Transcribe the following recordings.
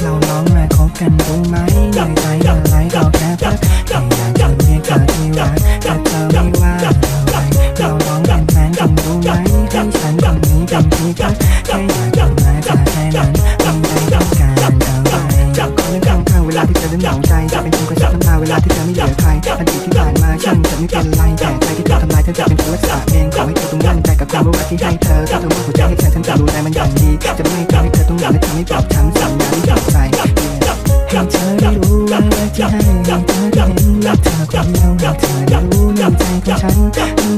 เราลองมาคบกันดูไหมในใจอะไรก็แค่พักแค่อยากจะเรียกเธอที่รักแต่เธอไม่ว่าอะไรเราลองเป็นแฟนกันดูไหมให้ฉันคนนี้เป็นที่พักแค่อยากจะมาเธอแค่นั้นไม่ได้ต้องการอะไรจากคนเรื่องข้างๆเวลาที่เธอเริ่มเหงาใจจะเป็นคนกระชับน้ำตาเวลาที่เธอไม่เหลือใครอดีตที่ผ่านมาช่างจะไม่เป็นไรแต่ใจที่เธอทำลายเธอจะเป็นคนรักษาเองขอให้เธอต้องมั่นใจกับความรักที่ให้เธอถ้าเธอมอบหัวใจให้ฉันจะดูแลมันอย่างดีจะไม่ทำให้เธอต้องหลับและทำให้ปลอบช้ำสัญญาที่ปลอบใจให้เธอได้รู้ว่าที่ให้เธอได้เห็นว่าเธอคนเดียวให้เธอได้รู้ในใจของฉัน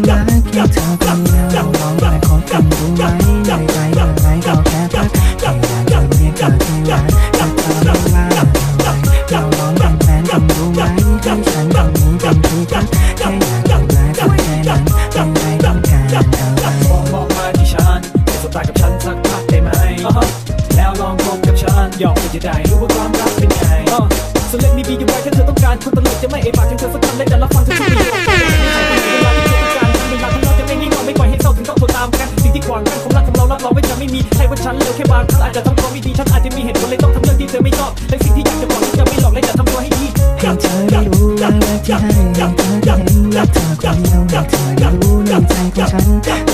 รักแค่เธอคนเดียวเราลองมาคบกันดูไหมในใจอะไรก็แค่พักแค่อยากจะเรียกเธอที่รักแต่เธอไม่ว่าอะไรเราลองเป็นแฟนกันดูไหมให้ฉันคนนี้เป็นที่พักแค่อยากดูแลเธอแค่นั้นไม่ได้ต้องการอะไรมองมาที่ฉันสบตากับฉันสักพักได้ไหมแล้วลองคบกับฉันยอมจะได้รู้ว่าความรักเป็นไงSo let me be your boy ถ้าเธอต้องการคนตลกจะไม่ปากถึงเธอสักคำและจะรับฟังทุกประโยคเวลาที่เธอต้องการเวลาของเราจะไม่งี่เง่าไม่ปล่อยให้เศร้าถึงต้องโทรตามกันสิ่งที่ขวางกั้นความรักของเรารับรองว่าจะไม่มีใครว่าฉันเลวแค่บางครั้งอาจจะทำตัวไม่ดีฉันอาจจะมีเหตุผลเลยต้องทำเรื่องที่เธอไม่ชอบแต่สิ่งที่อยากจะบอกคือจะไม่หลอกและจะทำตัวให้ดีให้เธอได้รู้ว่าที่ให้เธอได้เห็นว่าเธอคนเดียวให้เธอได้รู้ในใจของฉัน